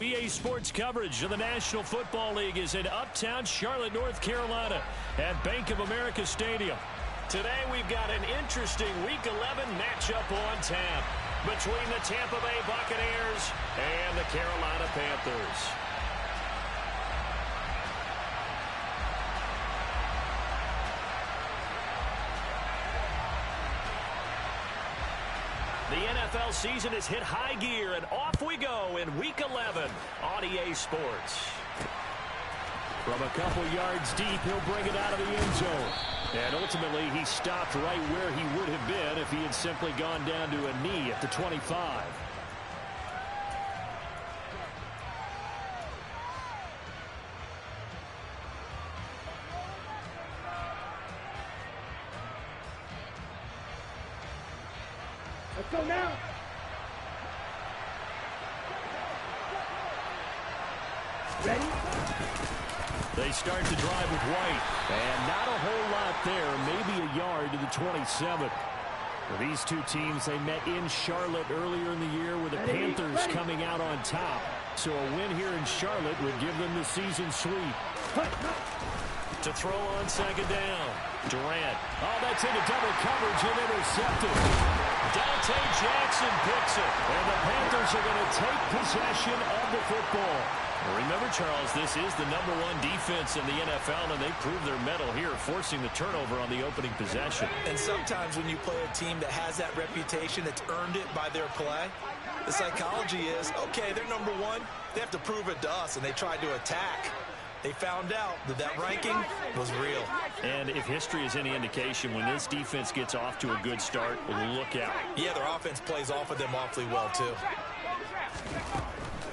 EA Sports coverage of the National Football League is in uptown Charlotte, North Carolina at Bank of America Stadium. Today we've got an interesting Week 11 matchup on tap between the Tampa Bay Buccaneers and the Carolina Panthers. The NFL season has hit high gear, and off we go in Week 11 on EA Sports. From a couple yards deep, he'll bring it out of the end zone. And ultimately, he stopped right where he would have been if he had simply gone down to a knee at the 25. Let's go now. Ready? They start to drive with White. And not a whole lot there. Maybe a yard to the 27. For these two teams, they met in Charlotte earlier in the year with the Panthers coming out on top. So a win here in Charlotte would give them the season sweep. To throw on second down. Durant. Oh, that's into double coverage and intercepted. Dante Jackson picks it. And the Panthers are going to take possession of the football. Remember, Charles, this is the #1 defense in the NFL, and they prove their mettle here, forcing the turnover on the opening possession. And sometimes when you play a team that has that reputation, that's earned it by their play, the psychology is, okay, they're #1. They have to prove it to us, and they tried to attack. They found out that that ranking was real. And if history is any indication, when this defense gets off to a good start, look out. Yeah, their offense plays off of them awfully well, too.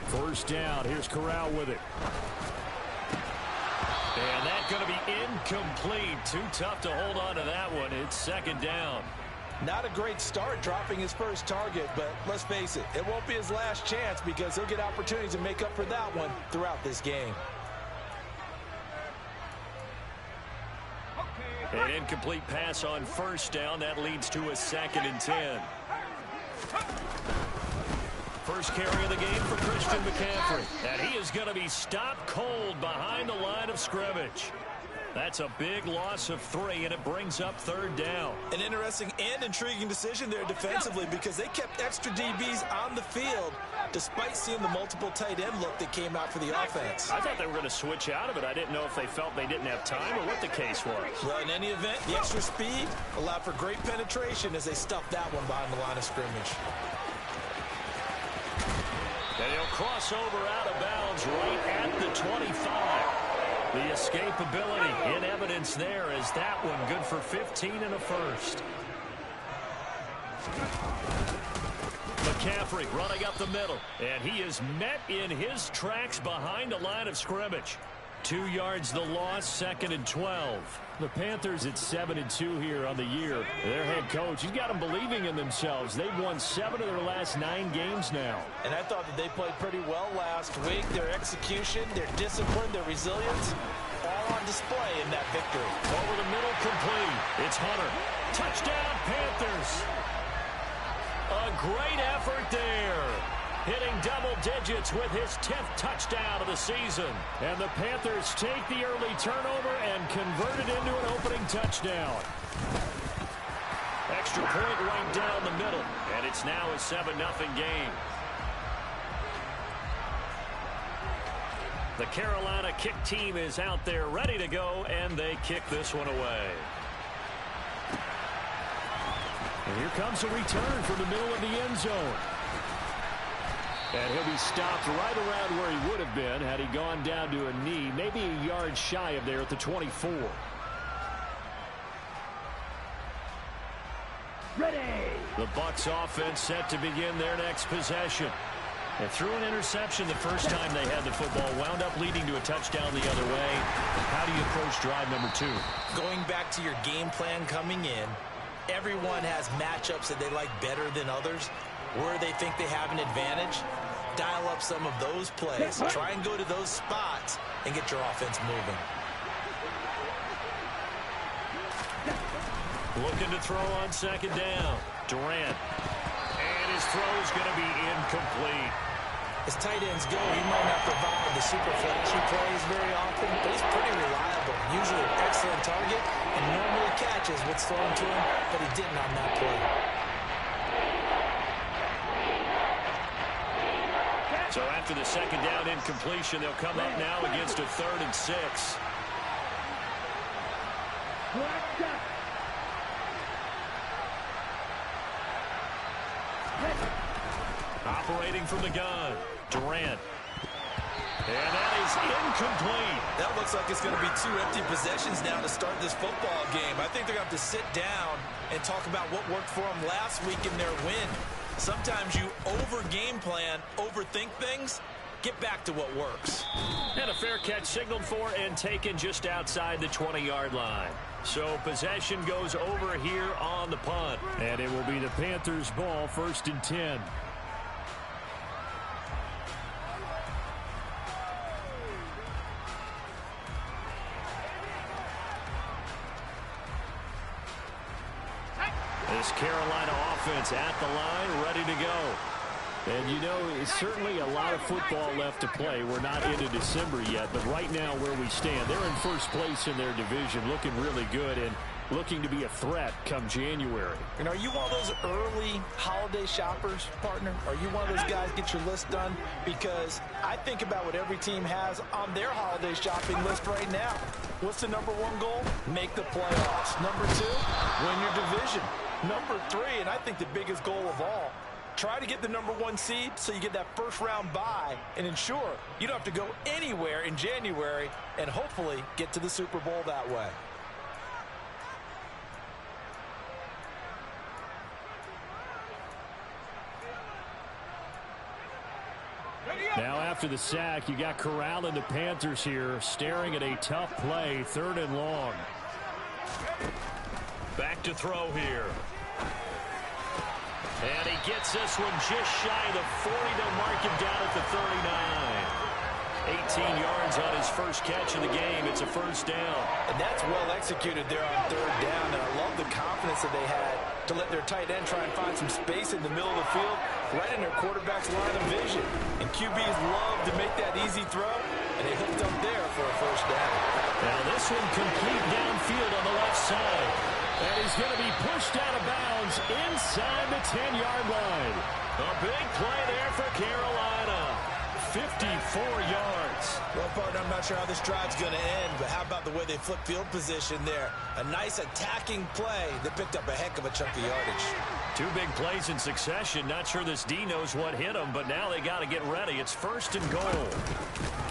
First down. Here's Corral with it. And that's going to be incomplete. Too tough to hold on to that one. It's second down. Not a great start dropping his first target, but let's face it, it won't be his last chance because he'll get opportunities to make up for that one throughout this game. An incomplete pass on first down. That leads to a 2nd and 10. First carry of the game for Christian McCaffrey. And he is going to be stopped cold behind the line of scrimmage. That's a big loss of 3, and it brings up third down. An interesting and intriguing decision there defensively because they kept extra DBs on the field despite seeing the multiple tight end look that came out for the offense. I thought they were going to switch out of it. I didn't know if they felt they didn't have time or what the case was. Well, in any event, the extra speed allowed for great penetration as they stuffed that one behind the line of scrimmage. And he'll cross over out of bounds right at the 25. The escapability in evidence there as that one good for 15 and a first. McCaffrey running up the middle. And he is met in his tracks behind the line of scrimmage. 2 yards the loss, 2nd and 12. The Panthers at 7-2 here on the year. Their head coach, he's got them believing in themselves. They've won 7 of their last 9 games now. And I thought that they played pretty well last week. Their execution, their discipline, their resilience, all on display in that victory. Over the middle, complete. It's Hunter. Touchdown, Panthers. A great effort there. Hitting double digits with his 10th touchdown of the season. And the Panthers take the early turnover and convert it into an opening touchdown. Extra point right down the middle. And it's now a 7-0 game. The Carolina kick team is out there ready to go, and they kick this one away. And here comes a return from the middle of the end zone. And he'll be stopped right around where he would have been had he gone down to a knee, maybe a yard shy of there at the 24. Ready. The Bucs offense set to begin their next possession. They threw an interception the first time they had the football, wound up leading to a touchdown the other way. How do you approach drive number 2? Going back to your game plan coming in, everyone has matchups that they like better than others. Where they think they have an advantage, dial up some of those plays. Try and go to those spots and get your offense moving. Looking to throw on second down. Durant. And his throw is going to be incomplete. As tight ends go, he might not provide the super flashy plays very often, but he's pretty reliable. Usually an excellent target and normally catches what's thrown to him, but he didn't on that play. So after the second down incompletion, they'll come up now against a 3rd and 6. Operating from the gun, Durant. And that is incomplete. That looks like it's going to be 2 empty possessions now to start this football game. I think they're going to have to sit down and talk about what worked for them last week in their win. Sometimes you over-game plan, overthink things. Get back to what works. And a fair catch signaled for and taken just outside the 20-yard line. So possession goes over here on the punt. And it will be the Panthers' ball, 1st and 10. This Carolina offense at the line, ready to go. And, you know, it's certainly a lot of football left to play. We're not into December yet, but right now where we stand, they're in first place in their division, looking really good and looking to be a threat come January. And are you one of those early holiday shoppers, partner? Are you one of those guys get your list done? Because I think about what every team has on their holiday shopping list right now. What's the #1 goal? Make the playoffs. #2, win your division. #3, and I think the biggest goal of all, try to get the #1 seed so you get that first-round bye and ensure you don't have to go anywhere in January and hopefully get to the Super Bowl that way. Now after the sack, you got Corral and the Panthers here staring at a tough play, 3rd and long. Back to throw here. And he gets this one just shy of the 40. They'll mark him down at the 39. 18 yards on his first catch of the game. It's a 1st down. And that's well executed there on 3rd down. And I love the confidence that they had to let their tight end try and find some space in the middle of the field, right in their quarterback's line of vision. And QBs love to make that easy throw, and they hooked up there for a 1st down. Now this one complete downfield on the left side. And he's going to be pushed out of bounds inside the 10-yard line. A big play there for Carolina. 54 yards. Well, partner, I'm not sure how this drive's going to end, but how about the way they flip field position there? A nice attacking play that picked up a heck of a chunk of yardage. 2 big plays in succession. Not sure this D knows what hit them, but now they got to get ready. It's 1st and goal.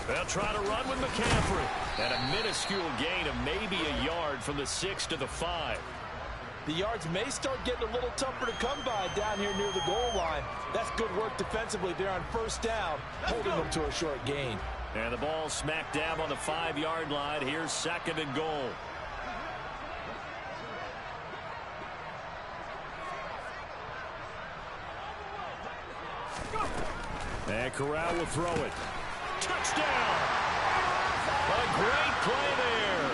They'll try to run with McCaffrey. And a minuscule gain of maybe a yard from the 6 to the 5. The yards may start getting a little tougher to come by down here near the goal line. That's good work defensively there on 1st down, holding them to a short gain. And the ball smack dab on the 5-yard line. Here's 2nd and goal. And Corral will throw it. Touchdown! A great play there.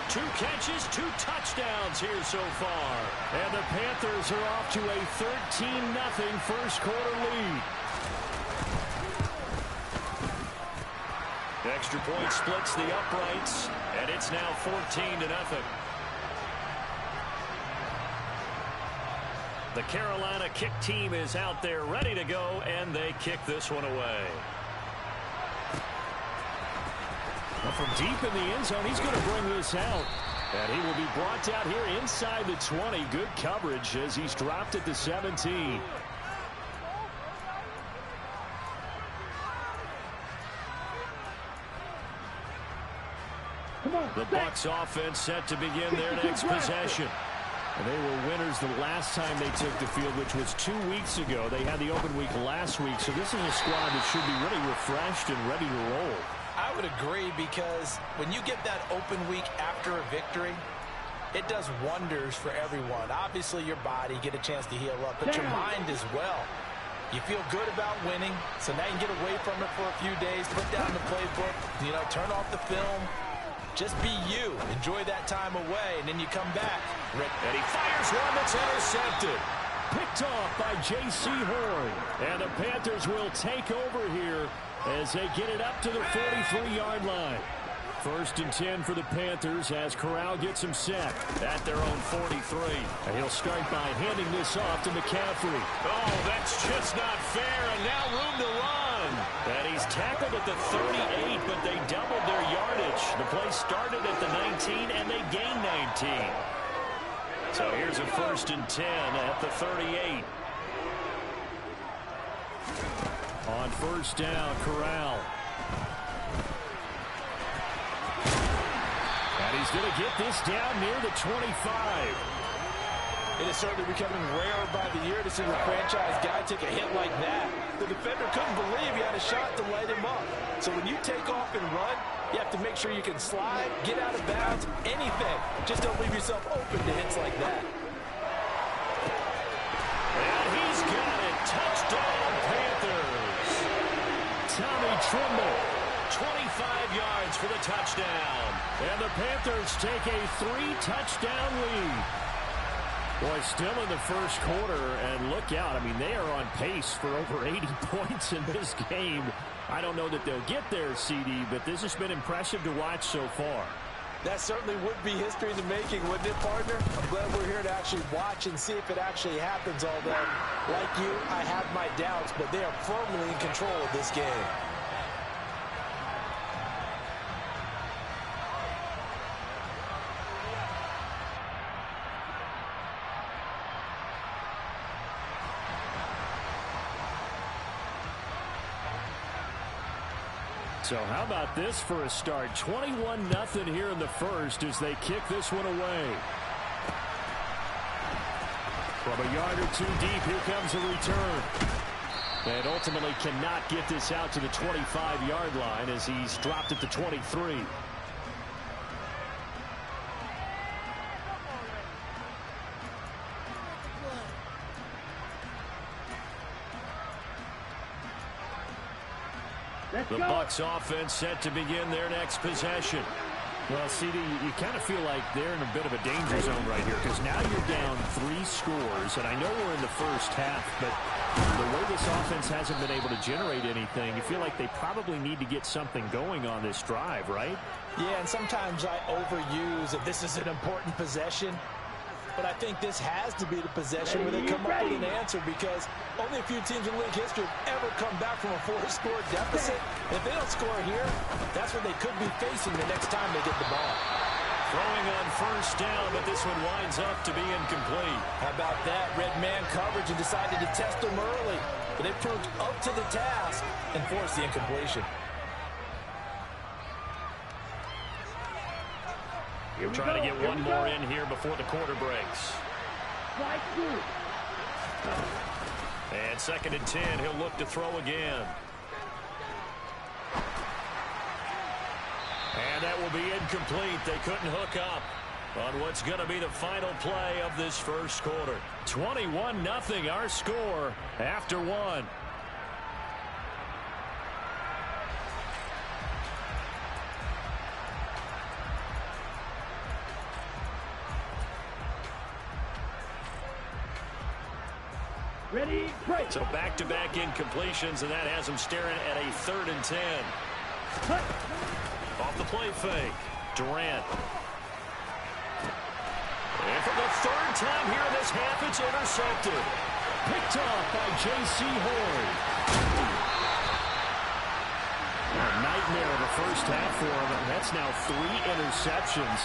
2 catches, 2 touchdowns here so far. And the Panthers are off to a 13-0 first quarter lead. Extra point splits the uprights, and it's now 14-0. The Carolina kick team is out there ready to go, and they kick this one away. Well, from deep in the end zone, he's going to bring this out. And he will be brought down here inside the 20. Good coverage as he's dropped at the 17. The Bucs offense set to begin their next possession. And they were winners the last time they took the field, which was 2 weeks ago. They had the open week last week, so this is a squad that should be really refreshed and ready to roll. I would agree, because when you get that open week after a victory, it does wonders for everyone. Obviously, your body, get a chance to heal up, but your mind as well. You feel good about winning, so now you can get away from it for a few days, put down the playbook, turn off the film. Just be you. Enjoy that time away, and then you come back. And he fires one that's intercepted. Picked off by J.C. Horn. And the Panthers will take over here as they get it up to the 43-yard line. 1st and 10 for the Panthers as Corral gets him set at their own 43. And he'll start by handing this off to McCaffrey. Oh, that's just not fair, and now room to run. And he's tackled at the 38, but they doubled their yardage. The play started at the 19, and they gained 19. So here's a 1st and 10 at the 38. On 1st down, Corral. And he's going to get this down near the 25. It is certainly becoming rarer by the year to see a franchise guy take a hit like that. The defender couldn't believe he had a shot to light him up. So when you take off and run, you have to make sure you can slide, get out of bounds, anything. Just don't leave yourself open to hits like that. And he's got it. Touchdown, Panthers. Tommy Tremble, 25 yards for the touchdown. And the Panthers take a 3-touchdown lead. Boy, still in the first quarter, and look out. I mean, they are on pace for over 80 points in this game. I don't know that they'll get there, CD, but this has been impressive to watch so far. That certainly would be history in the making, wouldn't it, partner? I'm glad we're here to actually watch and see if it actually happens, although, like you, I have my doubts, but they are firmly in control of this game. So how about this for a start? 21-0 here in the first as they kick this one away. From a yard or two deep, here comes a return. And ultimately cannot get this out to the 25-yard line as he's dropped at the 23. The Bucs offense set to begin their next possession. Well, CD, you kind of feel like they're in a bit of a danger zone right here because now you're down 3 scores, and I know we're in the first half, but the way this offense hasn't been able to generate anything, you feel like they probably need to get something going on this drive, right? Yeah, and sometimes I overuse that this is an important possession. But I think this has to be the possession where they come up with an answer because only a few teams in league history have ever come back from a 4-score deficit. And if they don't score here, that's what they could be facing the next time they get the ball. Throwing on 1st down, but this one winds up to be incomplete. How about that? Red man coverage and decided to test them early. But they proved up to the task and forced the incompletion. We're trying to get one more in here before the quarter breaks. And 2nd and 10, he'll look to throw again. And that will be incomplete. They couldn't hook up on what's going to be the final play of this first quarter. 21-0 our score after 1. Ready, break. So back-to-back incompletions, and that has them staring at a 3rd and 10. Off the play fake, Durant. And for the 3rd time here in this half, it's intercepted. Picked off by J.C. Horn. A nightmare of a first half for him, and that's now 3 interceptions.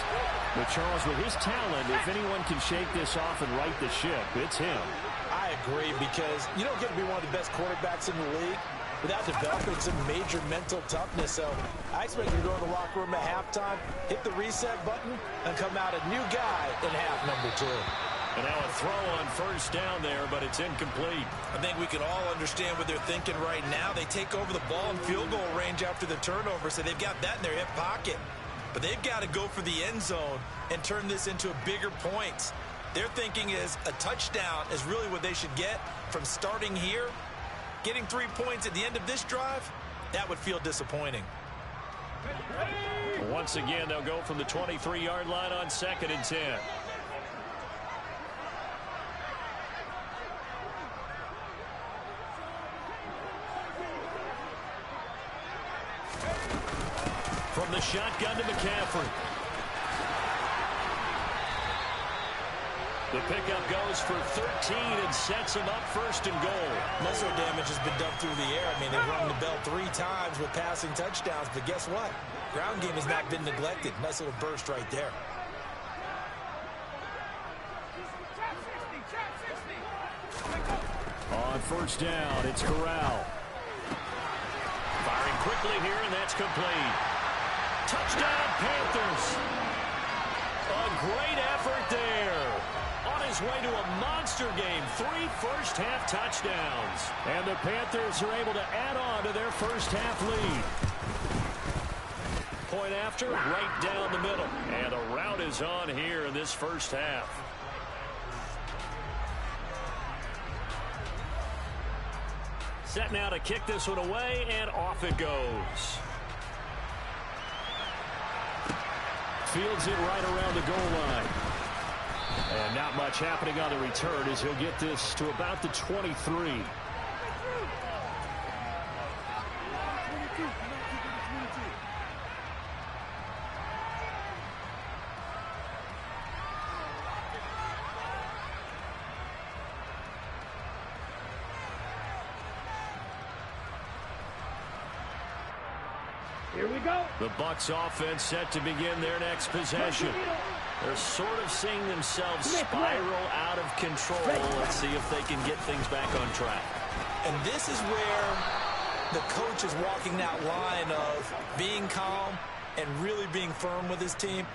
But Charles, with his talent, if anyone can shake this off and right the ship, it's him. I agree because you don't get to be one of the best quarterbacks in the league without developing some major mental toughness. So I expect you to go to the locker room at halftime, hit the reset button, and come out a new guy in half number 2. And now a throw on 1st down there, but it's incomplete. I think we can all understand what they're thinking right now. They take over the ball in field goal range after the turnover, so they've got that in their hip pocket. But they've got to go for the end zone and turn this into bigger points. Their thinking is a touchdown is really what they should get from starting here. Getting 3 points at the end of this drive, that would feel disappointing. Once again, they'll go from the 23-yard line on 2nd and 10. From the shotgun to McCaffrey. The pickup goes for 13 and sets him up first and goal. Most of the damage has been done through the air. I mean, they've rung the bell 3 times with passing touchdowns, but guess what? Ground game has not been neglected. Nice little burst right there. On first down, it's Corral. Firing quickly here, and that's complete. Touchdown, Panthers. A great effort there. On his way to a monster game, 3 first-half touchdowns. And the Panthers are able to add on to their first-half lead. Point after, right down the middle. And a rout is on here in this first half. Set now to kick this one away, and off it goes. Fields it right around the goal line. And not much happening on the return as he'll get this to about the 23. Here we go. The Bucs offense set to begin their next possession. They're sort of seeing themselves spiral out of control. Let's see if they can get things back on track. And this is where the coach is walking that line of being calm and really being firm with his team.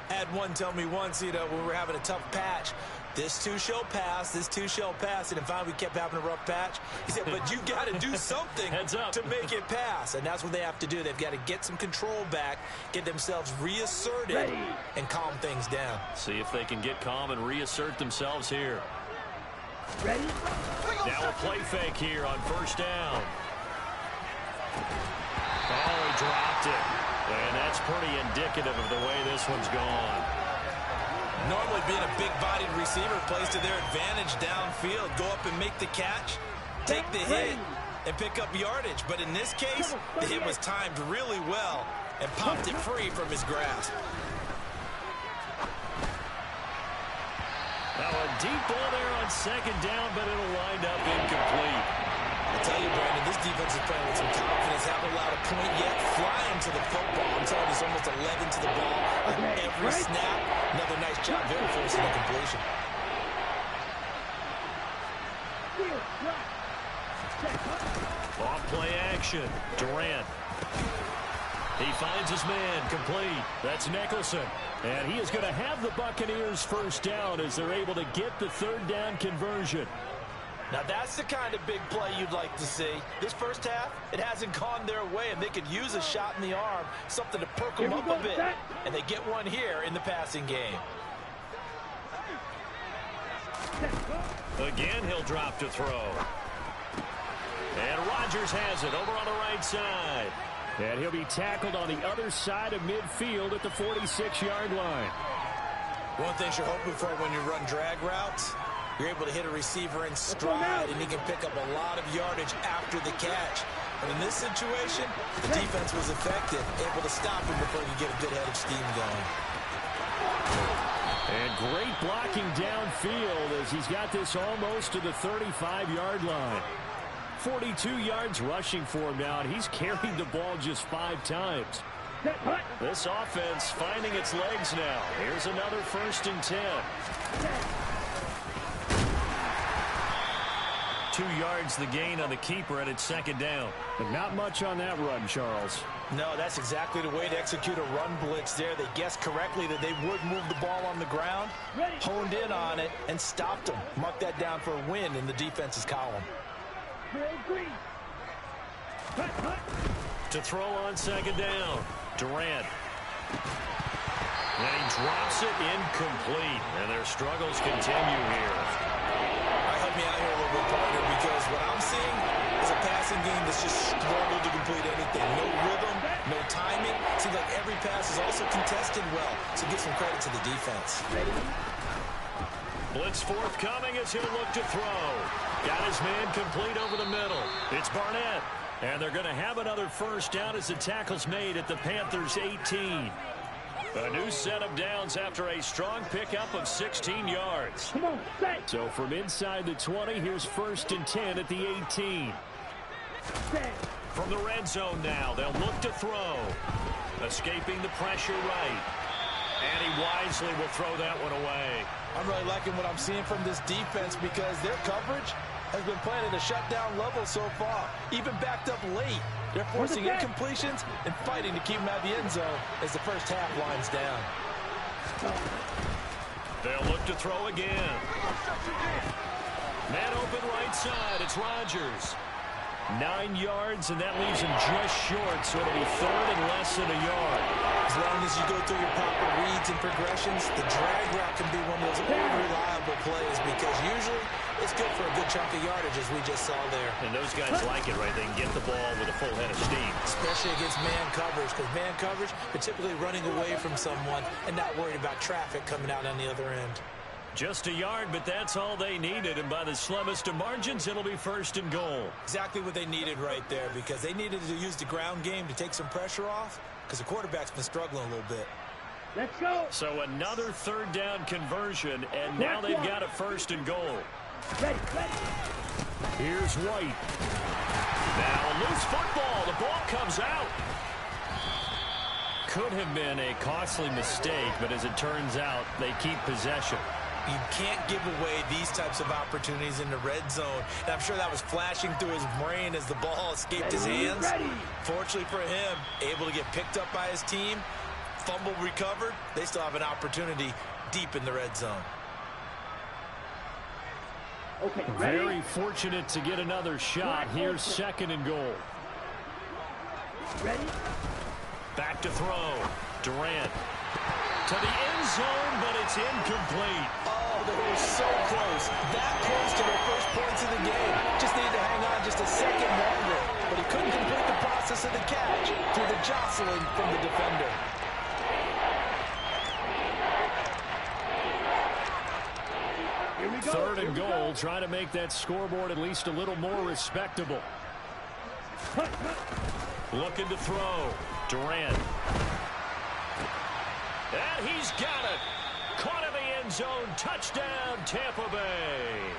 I had one tell me once, when we were having a tough patch, this too shall pass, this too shall pass. And finally we kept having a rough patch. He said, but you got to do something to make it pass. And that's what they have to do. They've got to get some control back, get themselves reasserted, and calm things down. See if they can get calm and reassert themselves here. Ready? Now a play fake here on first down. Oh, he dropped it. And that's pretty indicative of the way this one's gone. Normally being a big-bodied receiver plays to their advantage downfield. Go up and make the catch, take the hit, and pick up yardage. But in this case, the hit was timed really well and popped it free from his grasp. Now a deep ball there on second down, but it'll wind up incomplete. I tell you, Brandon, this defense is playing with some confidence. Haven't allowed a point yet. Flying to the football. I'm telling you, it's almost 11 to the ball on every snap. Another nice job there forcing the completion. Off play action. Durant. He finds his man complete. That's Nicholson. And he is going to have the Buccaneers first down as they're able to get the third down conversion. Now that's the kind of big play you'd like to see. This first half, it hasn't gone their way, and they could use a shot in the arm, something to perk them up a bit. And they get one here in the passing game. Again, he'll drop to throw. And Rodgers has it over on the right side. And he'll be tackled on the other side of midfield at the 46-yard line. One thing you're hoping for when you run drag routes, you're able to hit a receiver in stride, and he can pick up a lot of yardage after the catch. But in this situation, the defense was effective, able to stop him before he could get a good head of steam going. And great blocking downfield as he's got this almost to the 35-yard line. 42 yards rushing for him now, and he's carried the ball just 5 times. This offense finding its legs now. Here's another 1st and 10. 2 yards the gain on the keeper, and it's second down. But not much on that run, Charles. No, that's exactly the way to execute a run blitz there. They guessed correctly that they would move the ball on the ground, honed in on it, and stopped them. Mark that down for a win in the defense's column. To throw on second down, Durant. And he drops it incomplete, and their struggles continue here. Help me out here a little bit, partner, because what I'm seeing is a passing game that's just struggled to complete anything. No rhythm, no timing. Seems like every pass is also contested well, so give some credit to the defense. Blitz forthcoming as he'll look to throw. Got his man complete over the middle. It's Barnett. And they're going to have another first down as the tackle's made at the Panthers' 18. A new set of downs after a strong pickup of 16 yards. Come on, set. So from inside the 20, here's 1st and 10 at the 18. Set. From the red zone now, they'll look to throw. Escaping the pressure right. And he wisely will throw that one away. I'm really liking what I'm seeing from this defense because their coverage has been playing at a shutdown level so far. Even backed up late. They're forcing incompletions and fighting to keep them out of the end zone as the first half winds down. They'll look to throw again. Man open right side. It's Rodgers. 9 yards, and that leaves him just short, so it'll be 3rd and less than a yard. As long as you go through your proper reads and progressions, the drag route can be one of those unreliable plays because usually it's good for a good chunk of yardage, as we just saw there. And those guys like it, right? They can get the ball with a full head of steam. Especially against man coverage, because man coverage, they're typically running away from someone and not worried about traffic coming out on the other end. Just a yard, but that's all they needed, and by the slimmest of margins, it'll be 1st and goal. Exactly what they needed right there, because they needed to use the ground game to take some pressure off, because the quarterback's been struggling a little bit. Let's go. So another 3rd down conversion, and now they've got a 1st and goal. Ready, ready. Here's White. Now a loose football. The ball comes out. Could have been a costly mistake, but as it turns out, they keep possession. You can't give away these types of opportunities in the red zone. And I'm sure that was flashing through his brain as the ball escaped his hands. Fortunately for him, able to get picked up by his team, fumble recovered. They still have an opportunity deep in the red zone. Okay, very fortunate to get another shot. Here's 2nd and goal. Ready? Back to throw. Durant. To the end zone, but it's incomplete. Oh, they were so close. That close to their first points of the game. Just needed to hang on just a second longer. But he couldn't complete the process of the catch through the jostling from the defender. Here we go. 3rd and goal, trying to make that scoreboard at least a little more respectable. Looking to throw. Durant. And he's got it. Caught in the end zone. Touchdown, Tampa Bay.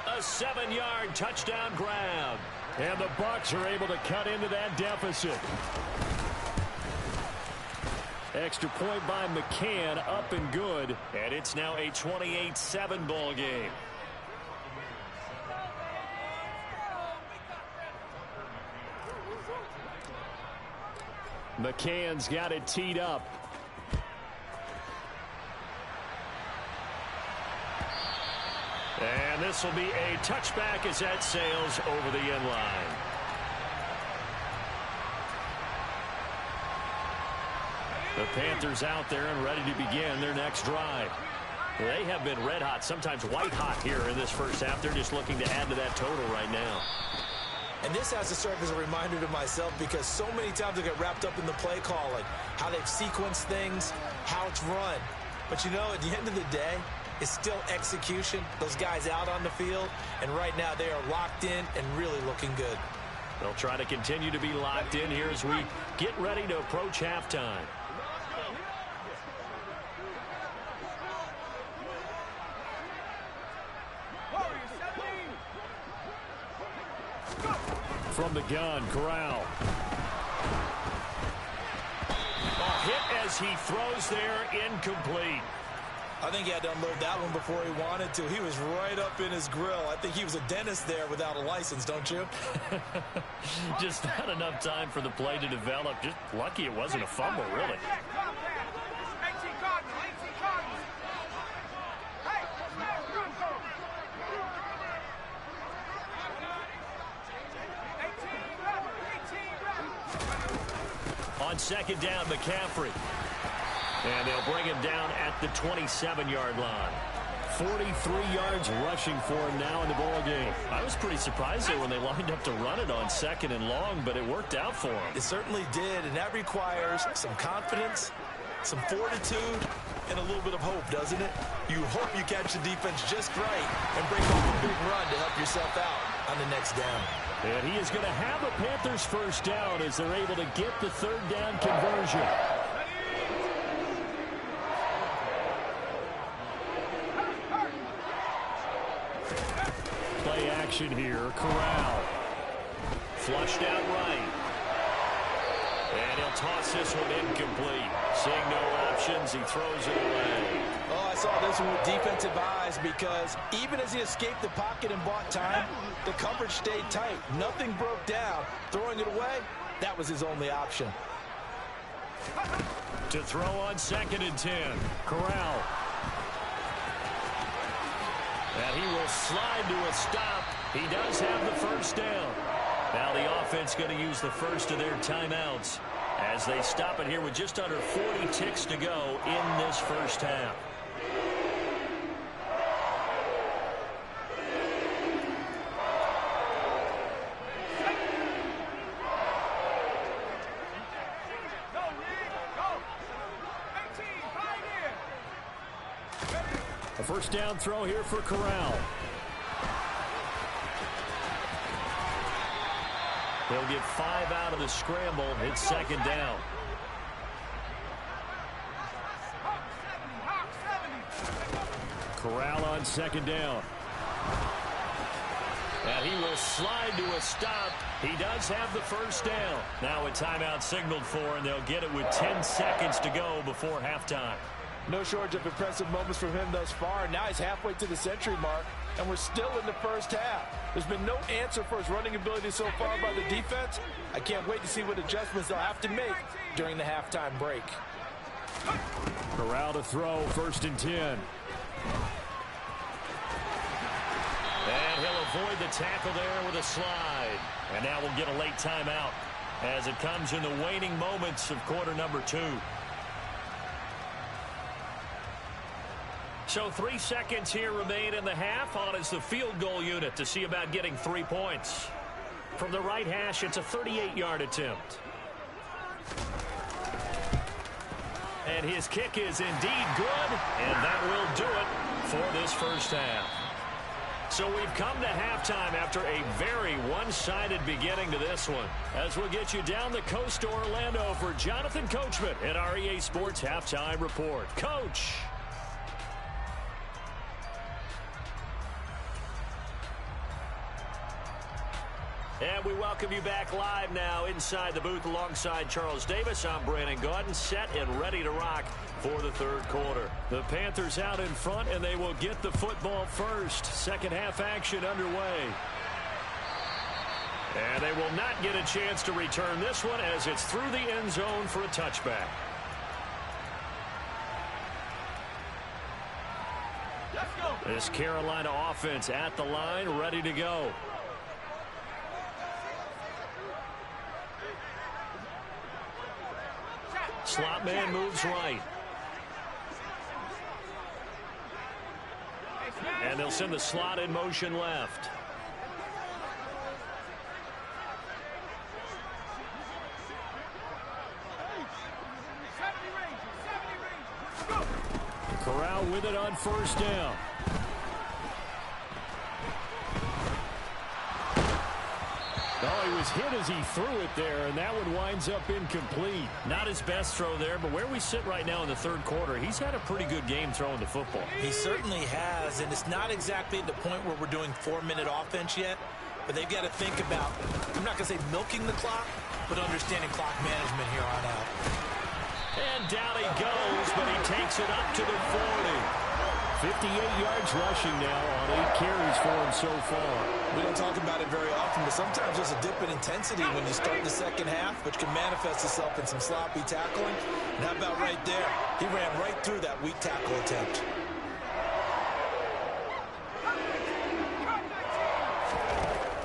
A 7-yard touchdown grab. And the Bucs are able to cut into that deficit. Extra point by McCann, up and good. And it's now a 28-7 ball game. McCann's got it teed up. And this will be a touchback as that sails over the end line. The Panthers out there and ready to begin their next drive. They have been red hot, sometimes white hot here in this first half. They're just looking to add to that total right now. And this has to serve as a reminder to myself because so many times I get wrapped up in the play calling, how they've sequenced things, how it's run. But, you know, at the end of the day, it's still execution. Those guys out on the field, and right now they are locked in and really looking good. They'll try to continue to be locked in here as we get ready to approach halftime. From the gun, Corral. A hit as he throws there, incomplete. I think he had to unload that one before he wanted to. He was right up in his grill. I think he was a dentist there without a license, don't you? Just not enough time for the play to develop. Just lucky it wasn't a fumble, really. On 2nd down, McCaffrey. And they'll bring him down at the 27-yard line. 43 yards rushing for him now in the ball game. I was pretty surprised there when they lined up to run it on 2nd and long, but it worked out for him. It certainly did, and that requires some confidence, some fortitude, and a little bit of hope, doesn't it? You hope you catch the defense just right and break off a big run to help yourself out. on the next down. And he is going to have a Panthers first down as they're able to get the third down conversion. Play action here. Corral. Flushed out right. And he'll toss this one incomplete. Seeing no options, he throws it away. Oh, I saw this one with defensive eyes because even as he escaped the pocket and bought time, the coverage stayed tight. Nothing broke down. Throwing it away, that was his only option. To throw on 2nd and 10. Corral. And he will slide to a stop. He does have the first down. Now the offense going to use the first of their timeouts as they stop it here with just under 40 ticks to go in this first half. A first down throw here for Corral. They'll get 5 out of the scramble. It's 2nd down. Corral on 2nd down. And he will slide to a stop. He does have the first down. Now a timeout signaled for, and they'll get it with 10 seconds to go before halftime. No shortage of impressive moments from him thus far. Now he's halfway to the century mark, and we're still in the first half. There's been no answer for his running ability so far by the defense. I can't wait to see what adjustments they'll have to make during the halftime break. Corral to throw, 1st and 10. And he'll avoid the tackle there with a slide. And now we'll get a late timeout as it comes in the waning moments of quarter number 2. So 3 seconds here remain in the half. On is the field goal unit to see about getting 3 points. From the right hash, it's a 38-yard attempt. And his kick is indeed good, and that will do it for this first half. So we've come to halftime after a very one-sided beginning to this one. As we'll get you down the coast to Orlando for Jonathan Coachman at our EA Sports Halftime Report. Coach! And we welcome you back live now inside the booth alongside Charles Davis. I'm Brandon Gaudin, set and ready to rock for the third quarter. The Panthers out in front, and they will get the football first. Second half action underway. And they will not get a chance to return this one as it's through the end zone for a touchback. Let's go. This Carolina offense at the line, ready to go. Slot man moves right. And they'll send the slot in motion left. Corral with it on first down. Oh, he was hit as he threw it there, and that one winds up incomplete. Not his best throw there, but where we sit right now in the third quarter, he's had a pretty good game throwing the football. He certainly has, and it's not exactly at the point where we're doing 4-minute offense yet, but they've got to think about, I'm not going to say milking the clock, but understanding clock management here on out. And down he goes, but he takes it up to the 40. 58 yards rushing now on 8 carries for him so far. We don't talk about it very often, but sometimes there's a dip in intensity when you start the second half, which can manifest itself in some sloppy tackling. And how about right there? He ran right through that weak tackle attempt.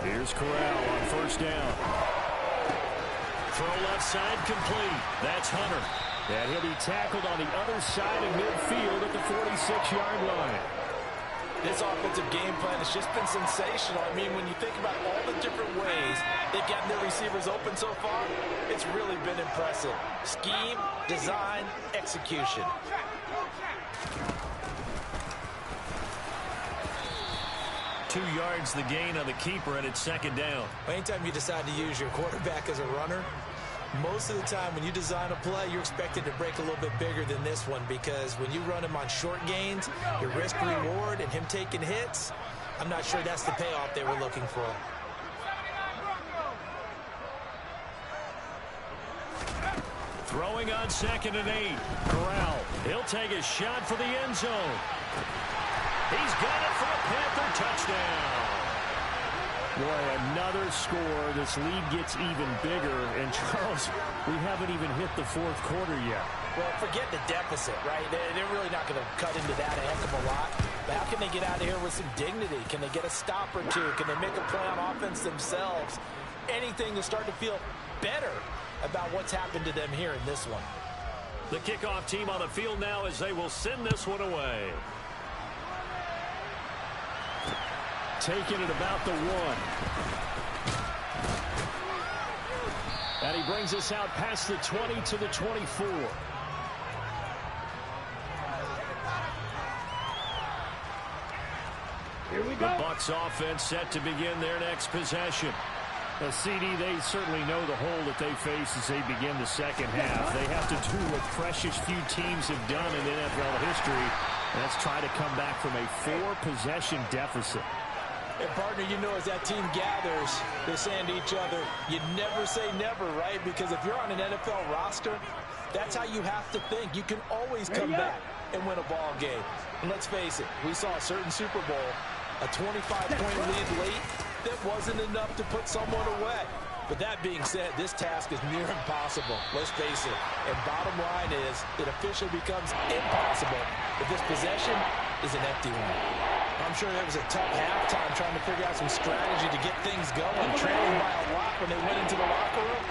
Here's Corral on first down. Throw left side complete. That's Hunter. And he'll be tackled on the other side of midfield at the 46-yard line. This offensive game plan has just been sensational. I mean, when you think about all the different ways they've gotten their receivers open so far, it's really been impressive. Scheme, design, execution. 2 yards the gain on the keeper, and it's second down. Anytime you decide to use your quarterback as a runner, most of the time when you design a play, you're expected to break a little bit bigger than this one, because when you run him on short gains, your risk-reward and him taking hits, I'm not sure that's the payoff they were looking for. Throwing on 2nd and 8. Corral. He'll take a shot for the end zone. He's got it for a Panther touchdown. Boy, another score. This lead gets even bigger. And, Charles, we haven't even hit the 4th quarter yet. Well, forget the deficit, right? They're really not going to cut into that a heck of a lot. But how can they get out of here with some dignity? Can they get a stop or two? Can they make a play on offense themselves? Anything to start to feel better about what's happened to them here in this one. The kickoff team on the field now as they will send this one away. Taking it about the 1. And he brings us out past the 20 to the 24. Here we The go. Bucs offense set to begin their next possession. The CD, they certainly know the hole that they face as they begin the second half. They have to do what precious few teams have done in NFL history, and that's try to come back from a 4-possession deficit. And, partner, you know, as that team gathers, they're saying to each other, you never say never, right? Because if you're on an NFL roster, that's how you have to think. You can always come back and win a ball game. And let's face it, we saw a certain Super Bowl, a 25-point lead late, that wasn't enough to put someone away. But that being said, this task is near impossible. Let's face it. And bottom line is, it officially becomes impossible if this possession is an empty one. I'm sure that was a tough halftime trying to figure out some strategy to get things going. Trailing by a lot when they went into the locker room.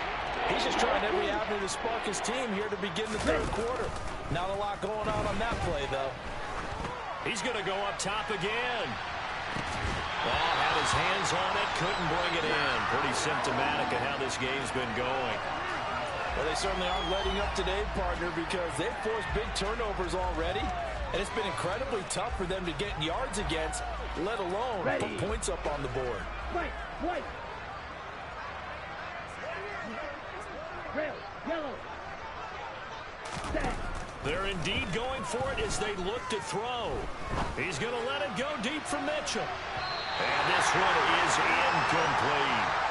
He's just trying every avenue to spark his team here to begin the 3rd quarter. Not a lot going on that play, though. He's going to go up top again. Well, had his hands on it, couldn't bring it in. Pretty symptomatic of how this game's been going. Well, they certainly aren't letting up today, partner, because they've forced big turnovers already. And it's been incredibly tough for them to get yards against, let alone put points up on the board. White. Red, yellow. They're indeed going for it as they look to throw. He's going to let it go deep for Mitchell. And this one is incomplete.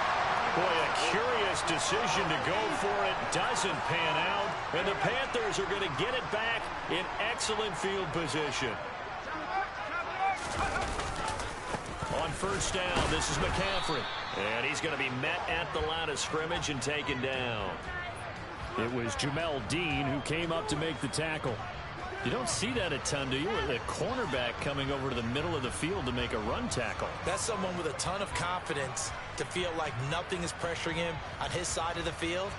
Boy, a curious decision to go for it. Doesn't pan out. And the Panthers are going to get it back in excellent field position. On 1st down, this is McCaffrey. And he's going to be met at the line of scrimmage and taken down. It was Jamel Dean who came up to make the tackle. You don't see that a ton, do you? A cornerback coming over to the middle of the field to make a run tackle. That's someone with a ton of confidence to feel like nothing is pressuring him on his side of the field.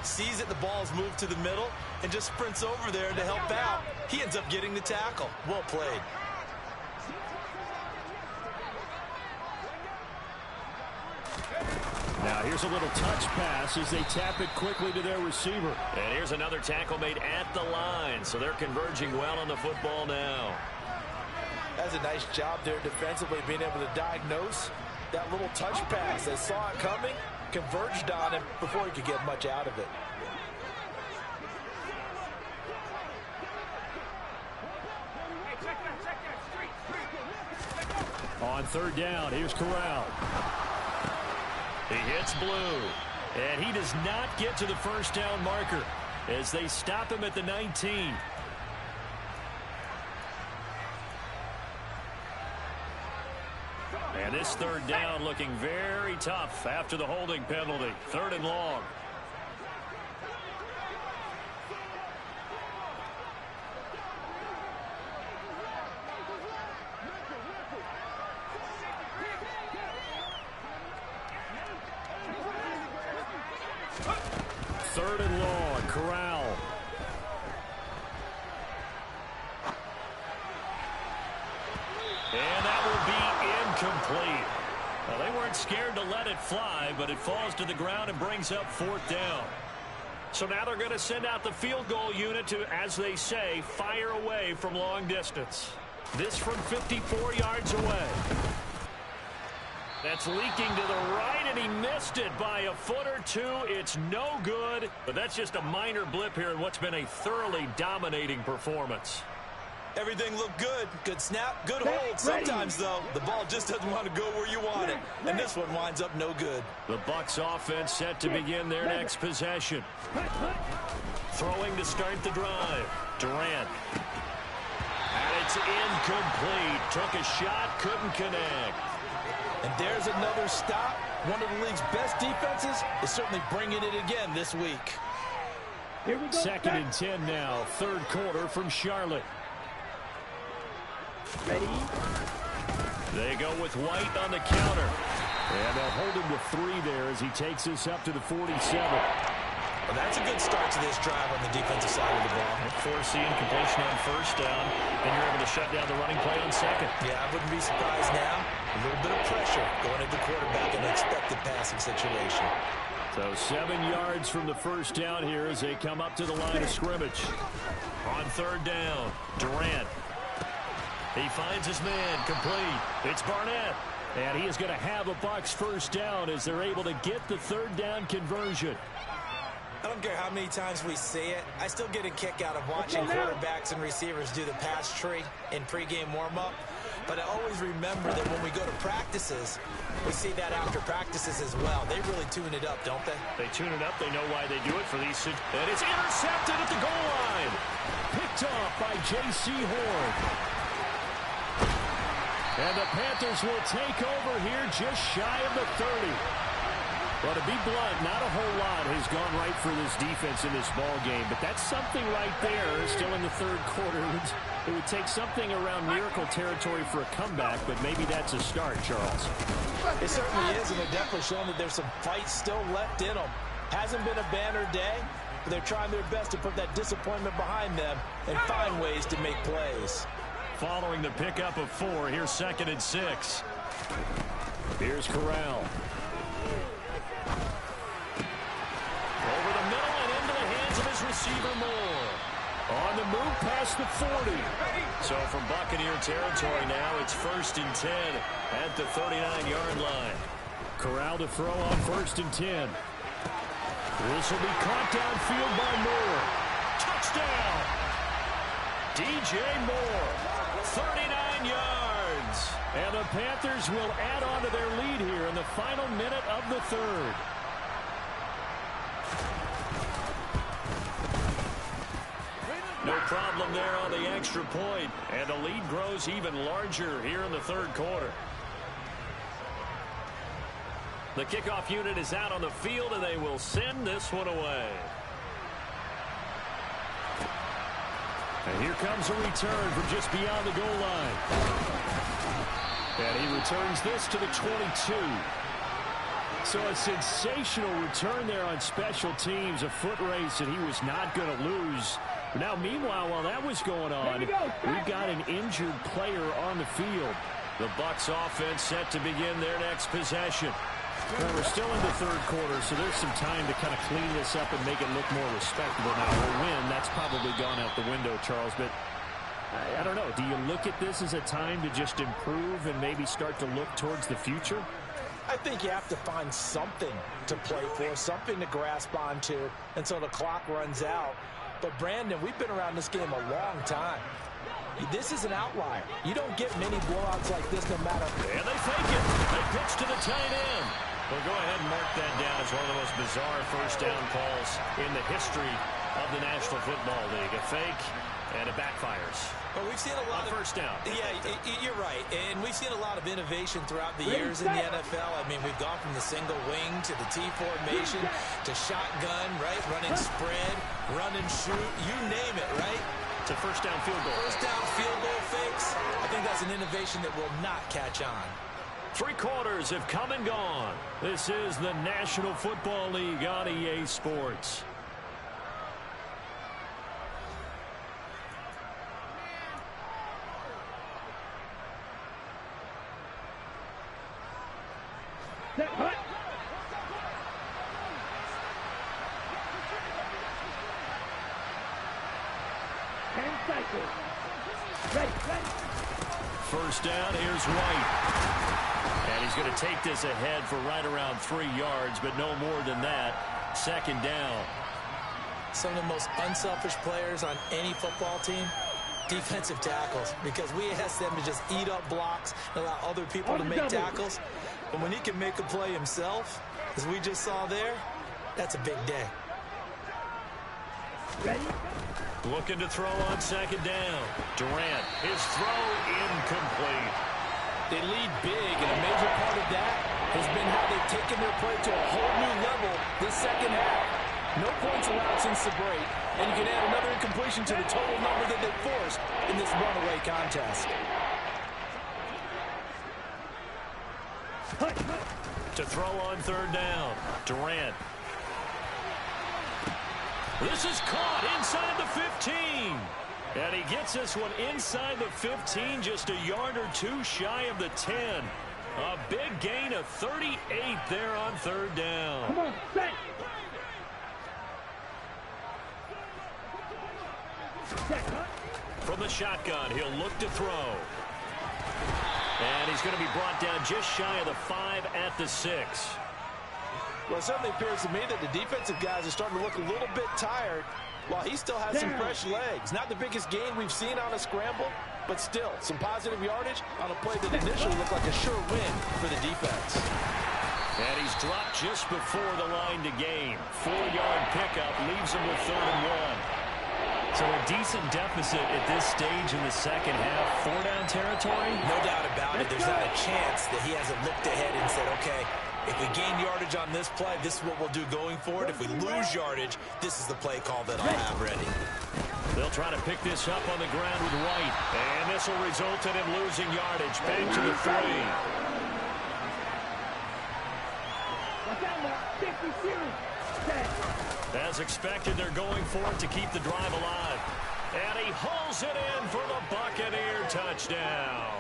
Sees that the ball's moved to the middle and just sprints over there to help out. He ends up getting the tackle. Well played. Now here's a little touch pass as they tap it quickly to their receiver. And here's another tackle made at the line. So they're converging well on the football now. That's a nice job there defensively, being able to diagnose that little touch pass. They saw it coming, converged on him before he could get much out of it. On 3rd down, here's Corral. He hits blue, and he does not get to the 1st down marker as they stop him at the 19. And this 3rd down looking very tough after the holding penalty. 3rd and long. Third and long, Corral. And that will be incomplete. Well, they weren't scared to let it fly, but it falls to the ground and brings up 4th down. So now they're going to send out the field goal unit to, as they say, fire away from long distance. This from 54 yards away. That's leaking to the right, and he missed it by a foot or two. It's no good, but that's just a minor blip here in what's been a thoroughly dominating performance. Everything looked good. Good snap, good hold. Sometimes, though, the ball just doesn't want to go where you want it. And this one winds up no good. The Bucs offense set to begin their next possession. Throwing to start the drive. Durant. And it's incomplete. Took a shot, couldn't connect. And there's another stop. One of the league's best defenses is certainly bringing it again this week. Here we go. 2nd and 10 now. 3rd quarter from Charlotte. Ready? They go with White on the counter. And they'll hold him to 3 there as he takes us up to the 47. Well, that's a good start to this drive on the defensive side of the ball. Forcing completion on 1st down. Then you're able to shut down the running play on 2nd. Yeah, I wouldn't be surprised now. A little bit of pressure going at the quarterback in an expected passing situation. So 7 yards from the 1st down here as they come up to the line of scrimmage. On 3rd down, Durant. He finds his man, complete. It's Barnett. And he is going to have a Bucs 1st down as they're able to get the 3rd down conversion. I don't care how many times we see it. I still get a kick out of watching quarterbacks and receivers do the pass tree in pregame warm-up. But I always remember that when we go to practices, we see that after practices as well. They really tune it up, don't they? They tune it up. They know why they do it for these. And it's intercepted at the goal line. Picked off by J.C. Horn. And the Panthers will take over here just shy of the 30. Well, to be blunt, not a whole lot has gone right for this defense in this ball game, but that's something right there. Still in the 3rd quarter. It would take something around miracle territory for a comeback, but maybe that's a start, Charles. It certainly is, and they're definitely showing that there's some fight still left in them. Hasn't been a banner day, but they're trying their best to put that disappointment behind them and find ways to make plays. Following the pickup of 4, here's 2nd and 6. Here's Corral. Over the middle and into the hands of his receiver Moore. On the move past the 40. So from Buccaneer territory now, it's 1st and 10 at the 39-yard line. Corral to throw on 1st and 10. This will be caught downfield by Moore. Touchdown! DJ Moore, 39 yards. And the Panthers will add on to their lead here in the final minute of the 3rd. No problem there on the extra point, and the lead grows even larger here in the 3rd quarter. The kickoff unit is out on the field, and they will send this one away. And here comes a return from just beyond the goal line. And he returns this to the 22. So a sensational return there on special teams, a foot race that he was not going to lose. Now, meanwhile, while that was going on, we've got an injured player on the field. The Bucs offense set to begin their next possession. Well, we're still in the 3rd quarter, so there's some time to kind of clean this up and make it look more respectable. Now, a win, that's probably gone out the window, Charles, but I don't know. Do you look at this as a time to just improve and maybe start to look towards the future? I think you have to find something to play for, something to grasp onto until the clock runs out. But, Brandon, we've been around this game a long time. This is an outlier. You don't get many blowouts like this no matter. And they fake it. They pitch to the tight end. Well, go ahead and mark that down as one of the most bizarre 1st down calls in the history of the National Football League. A fake, and it backfires. But we've seen a lot of 1st down. Yeah, you're right. And we've seen a lot of innovation throughout the years in the NFL. I mean, we've gone from the single wing to the T formation to shotgun, right? Running spread, run and shoot, you name it, right? To 1st down field goal. 1st down field goal fakes. I think that's an innovation that will not catch on. 3 quarters have come and gone. This is the National Football League on EA Sports. Set, hut. And cycle. Ready, ready. first down. Here's White. And he's going to take this ahead for right around 3 yards, but no more than that. Second down. Some of the most unselfish players on any football team, defensive tackles, because we ask them to just eat up blocks and allow other people to make tackles. But when he can make a play himself, as we just saw there, that's a big day. Ready? Looking to throw on second down. Durant, his throw incomplete. They lead big, and a major part of that has been how they've taken their play to a whole new level this second half. No points allowed since the break, and you can add another incompletion to the total number that they forced in this runaway contest. To throw on third down. Durant. This is caught inside the 15. And he gets this one inside the 15, just a yard or two shy of the 10. A big gain of 38 there on third down. Come on, set. From the shotgun, he'll look to throw. And he's going to be brought down just shy of the 5 at the 6. Well, it certainly appears to me that the defensive guys are starting to look a little bit tired while he still has some fresh legs. Not the biggest gain we've seen on a scramble, but still some positive yardage on a play that initially looked like a sure win for the defense. And he's dropped just before the line to gain. 4-yard pickup leaves him with 3rd and 1. So a decent deficit at this stage in the second half. 4-down territory? No doubt about it. There's not a chance that he hasn't looked ahead and said, okay, if we gain yardage on this play, this is what we'll do going forward. If we lose yardage, this is the play call that I'll have ready. They'll try to pick this up on the ground with White. And this will result in him losing yardage. Back to the 3. As expected, they're going for it to keep the drive alive. And he hauls it in for the Buccaneer touchdown.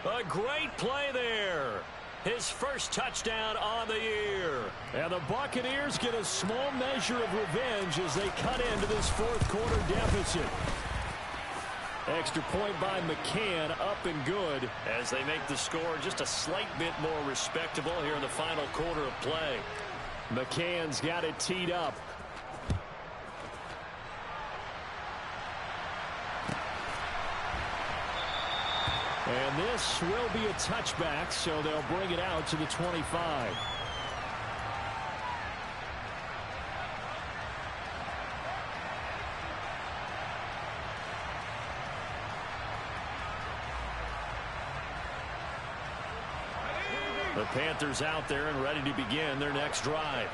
A great play there. His first touchdown on the year. And the Buccaneers get a small measure of revenge as they cut into this fourth quarter deficit. Extra point by McCann, up and good, as they make the score just a slight bit more respectable here in the final quarter of play. McCann's got it teed up. And this will be a touchback, so they'll bring it out to the 25. The Panthers out there and ready to begin their next drive.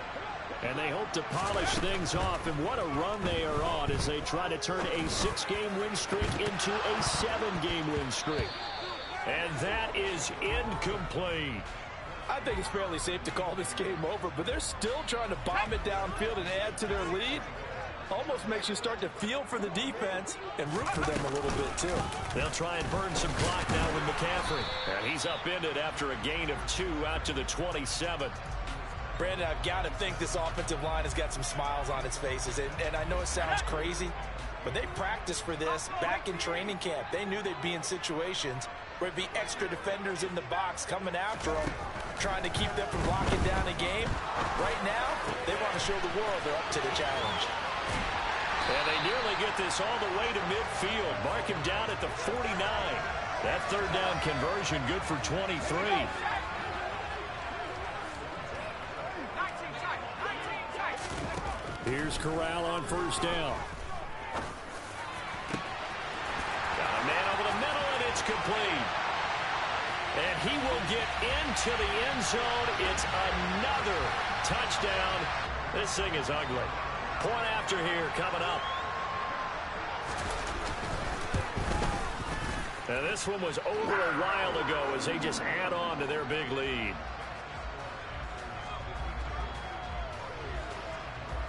And they hope to polish things off, and what a run they are on as they try to turn a 6-game win streak into a 7-game win streak. And that is incomplete. I think it's fairly safe to call this game over, but they're still trying to bomb it downfield and add to their lead. Almost makes you start to feel for the defense and root for them a little bit, too. They'll try and burn some clock now with McCaffrey. And he's upended after a gain of 2 out to the 27th. Brandon, I've got to think this offensive line has got some smiles on its faces. And I know it sounds crazy, but they practiced for this back in training camp. They knew they'd be in situations where it'd be extra defenders in the box coming after them, trying to keep them from locking down a game. Right now, they want to show the world they're up to the challenge. And they nearly get this all the way to midfield. Mark him down at the 49. That third down conversion good for 23. Here's Corral on first down. Got a man over the middle, and it's complete. And he will get into the end zone. It's another touchdown. This thing is ugly. Point after here coming up. And this one was over a while ago as they just add on to their big lead.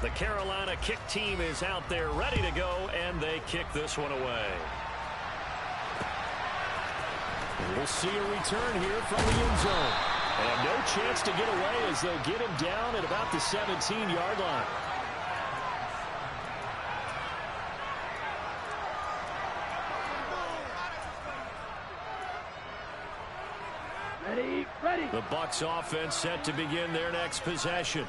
The Carolina kick team is out there ready to go, and they kick this one away. We'll see a return here from the end zone. And no chance to get away as they'll get him down at about the 17-yard line. The Bucs offense set to begin their next possession.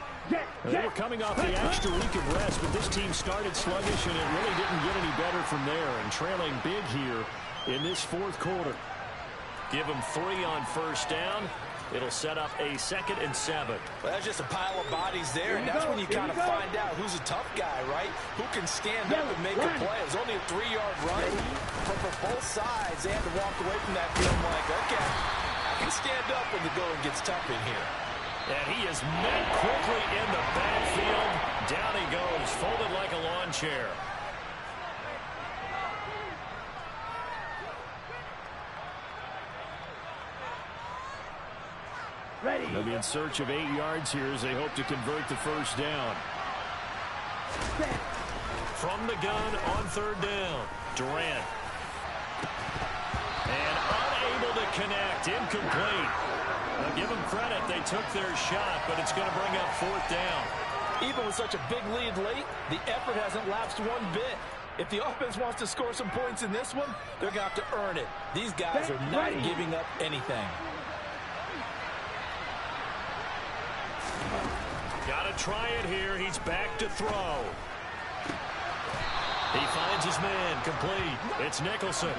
They were coming off the extra week of rest, but this team started sluggish, and it really didn't get any better from there, and trailing big here in this fourth quarter. Give them 3 on first down. It'll set up a 2nd and 7. Well, that's just a pile of bodies there, and that's when you kind of find out who's a tough guy, right? Who can stand up and make a play. It was only a 3-yard run, but for both sides, they had to walk away from that feeling like, okay, I can stand up when the going gets tough in here. And he is met quickly in the backfield. Down he goes, folded like a lawn chair. They'll be in search of 8 yards here as they hope to convert the first down. From the gun on 3rd down, Durant. And unable to connect, incomplete. Now give them credit, they took their shot, but it's going to bring up 4th down. Even with such a big lead late, the effort hasn't lapsed one bit. If the offense wants to score some points in this one, they're going to have to earn it. These guys are not giving up anything. Got to try it here. He's back to throw. He finds his man, complete. It's Nicholson.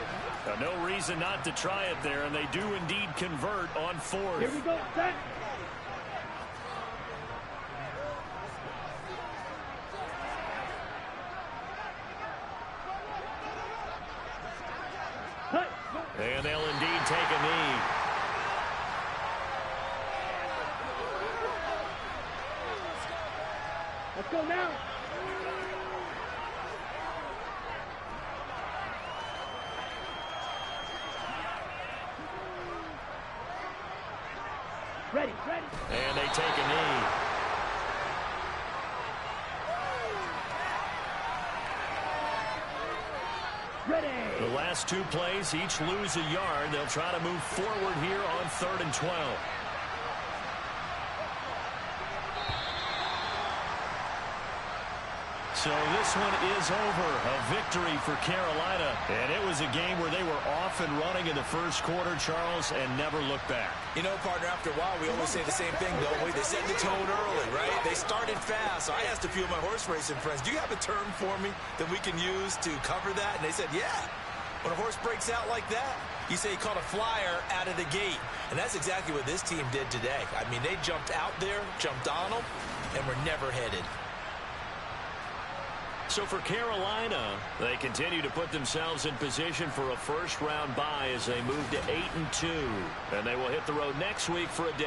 No reason not to try it there, and they do indeed convert on 4th. Here we go, set. And they'll indeed take a knee. Let's go now. Ready. And they take a knee. Ready. The last 2 plays, each lose a yard. They'll try to move forward here on 3rd and 12. So this one is over. A victory for Carolina. And it was a game where they were off and running in the first quarter, Charles, and never looked back. You know, partner, after a while, we always say the same thing, don't we? They set the tone early, right? They started fast. So I asked a few of my horse racing friends, do you have a term for me that we can use to cover that? And they said, yeah. When a horse breaks out like that, you say he caught a flyer out of the gate. And that's exactly what this team did today. I mean, they jumped out there, jumped on them, and were never headed. So for Carolina, they continue to put themselves in position for a first-round bye as they move to 8-2. And they will hit the road next week for a day.